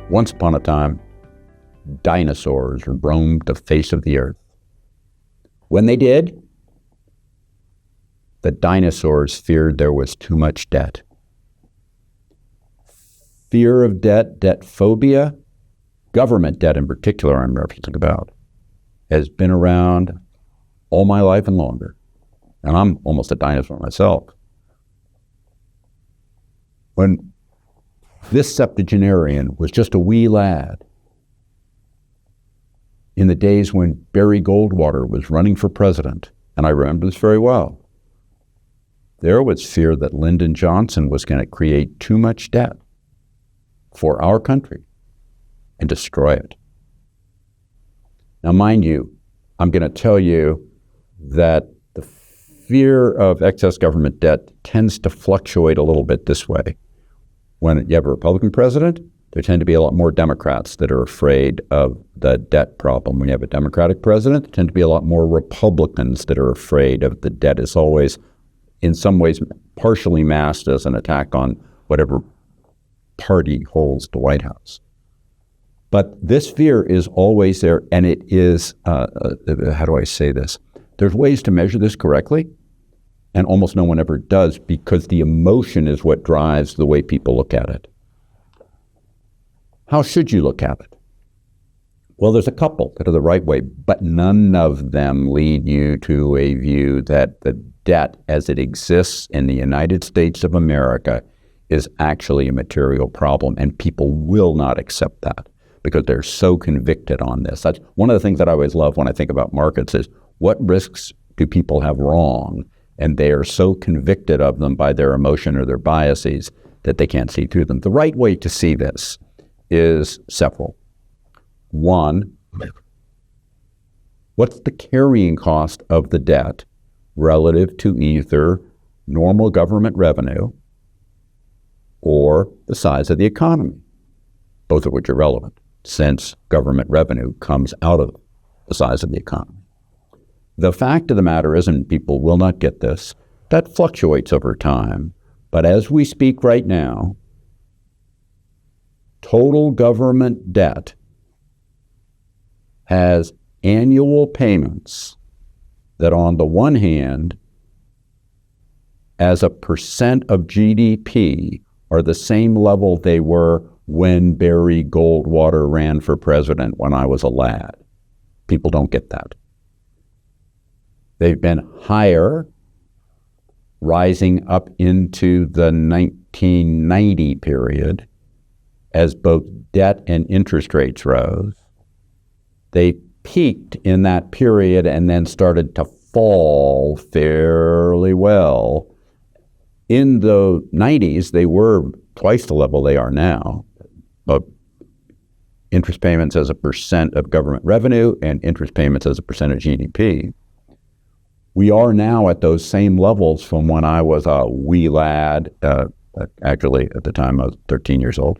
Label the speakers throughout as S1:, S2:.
S1: Once upon a time, dinosaurs roamed the face of the earth. When they did, the dinosaurs feared there was too much debt. Fear of debt, debt phobia, government debt in particular I'm referencing about, has been around all my life and longer. And I'm almost a dinosaur myself. When this septuagenarian was just a wee lad, in the days when Barry Goldwater was running for president, and I remember this very well, there was fear that Lyndon Johnson was going to create too much debt for our country and destroy it. Now, mind you, I'm going to tell you that the fear of excess government debt tends to fluctuate a little bit this way. When you have a Republican president, there tend to be a lot more Democrats that are afraid of the debt problem. When you have a Democratic president, there tend to be a lot more Republicans that are afraid of the debt. It's always, in some ways, partially masked as an attack on whatever party holds the White House. But this fear is always there, and it is, how do I say this? There's ways to measure this correctly, and almost no one ever does, because the emotion is what drives the way people look at it. How should you look at it? Well, there's a couple that are the right way, but none of them lead you to a view that the debt as it exists in the United States of America is actually a material problem, and people will not accept that because they're so convicted on this. That's one of the things that I always love when I think about markets is what risks do people have wrong? And they are so convicted of them by their emotion or their biases that they can't see through them. The right way to see this is several. One, what's the carrying cost of the debt relative to either normal government revenue or the size of the economy, both of which are relevant, since government revenue comes out of the size of the economy. The fact of the matter is, and people will not get this, that fluctuates over time. But as we speak right now, total government debt has annual payments that, on the one hand, as a percent of GDP, are the same level they were when Barry Goldwater ran for president when I was a lad. People don't get that. They've been higher, rising up into the 1990 period as both debt and interest rates rose. They peaked in that period and then started to fall fairly well. In the 90s, they were twice the level they are now. But interest payments as a percent of government revenue and interest payments as a percent of GDP. We are now at those same levels from when I was a wee lad. Actually, at the time, I was 13 years old.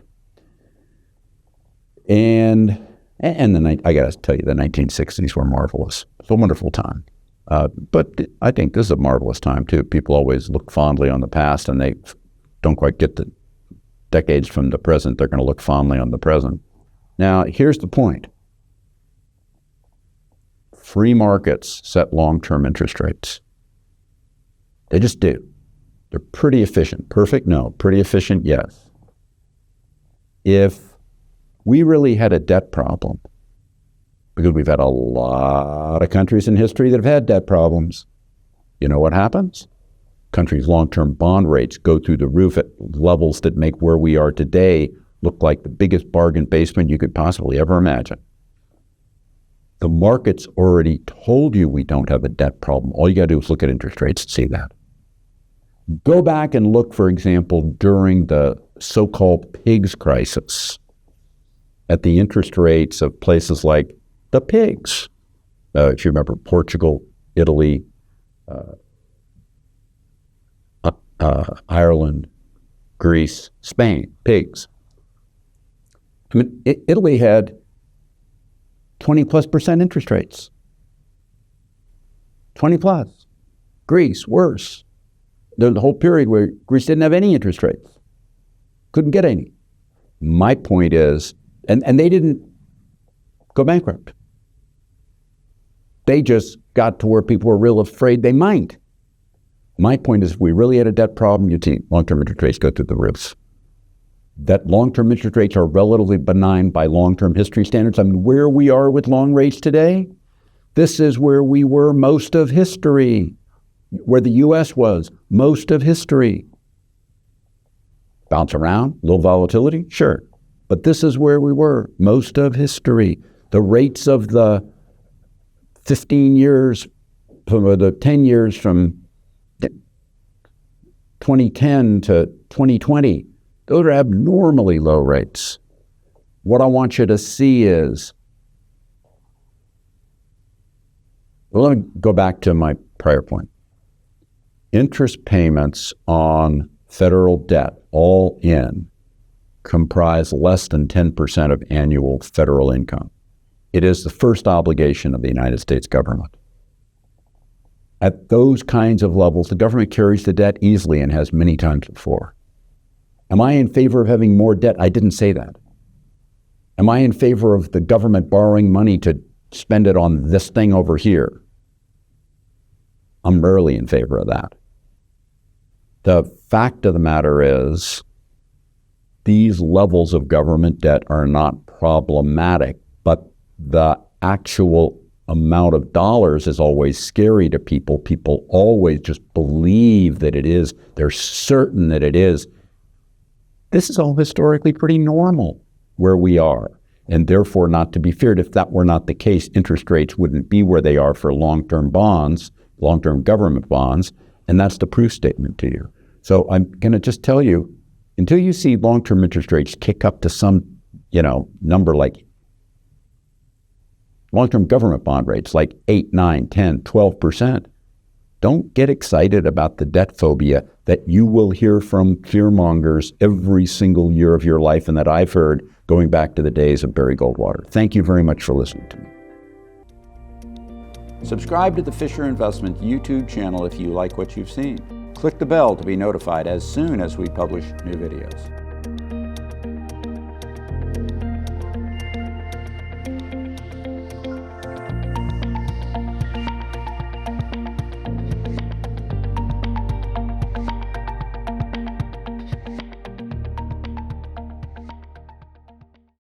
S1: And then I got to tell you, the 1960s were marvelous. It's a wonderful time. But I think this is a marvelous time, too. People always look fondly on the past, and they don't quite get the decades from the present. They're going to look fondly on the present. Now, here's the point. Free markets set long-term interest rates. They just do. They're pretty efficient. Perfect? No. Pretty efficient? Yes. If we really had a debt problem, because we've had a lot of countries in history that have had debt problems, you know what happens? Countries' long-term bond rates go through the roof at levels that make where we are today look like the biggest bargain basement you could possibly ever imagine. The market's already told you we don't have a debt problem. All you got to do is look at interest rates to see that. Go back and look, for example, during the so-called pigs crisis at the interest rates of places like the pigs. If you remember, Portugal, Italy, Ireland, Greece, Spain, pigs. I mean, Italy had 20+% interest rates. 20 plus. Greece, worse. There's the whole period where Greece didn't have any interest rates. Couldn't get any. My point is, And they didn't go bankrupt. They just got to where people were real afraid they might. My point is, if we really had a debt problem, you'd see long-term interest rates go through the roofs. That long-term interest rates are relatively benign by long-term history standards. I mean, where we are with long rates today, this is where we were most of history, where the U.S. was most of history. Bounce around, little volatility, sure. But this is where we were most of history. The rates of the 15 years, the 10 years from 2010 to 2020, those are abnormally low rates. What I want you to see is, well, let me go back to my prior point. Interest payments on federal debt, all in, comprise less than 10% of annual federal income. It is the first obligation of the United States government. At those kinds of levels, the government carries the debt easily and has many times before. Am I in favor of having more debt? I didn't say that. Am I in favor of the government borrowing money to spend it on this thing over here? I'm rarely in favor of that. The fact of the matter is, these levels of government debt are not problematic, but the actual amount of dollars is always scary to people. People always just believe that it is. They're certain that it is. This is all historically pretty normal where we are, and therefore not to be feared. If that were not the case, interest rates wouldn't be where they are for long-term bonds, long-term government bonds, and that's the proof statement to you. So I'm going to just tell you, until you see long-term interest rates kick up to some, number like long-term government bond rates like 8, 9, 10, 12%, don't get excited about the debt phobia that you will hear from fearmongers every single year of your life and that I've heard going back to the days of Barry Goldwater. Thank you very much for listening to me. Subscribe to the Fisher Investment YouTube channel if you like what you've seen. Click the bell to be notified as soon as we publish new videos.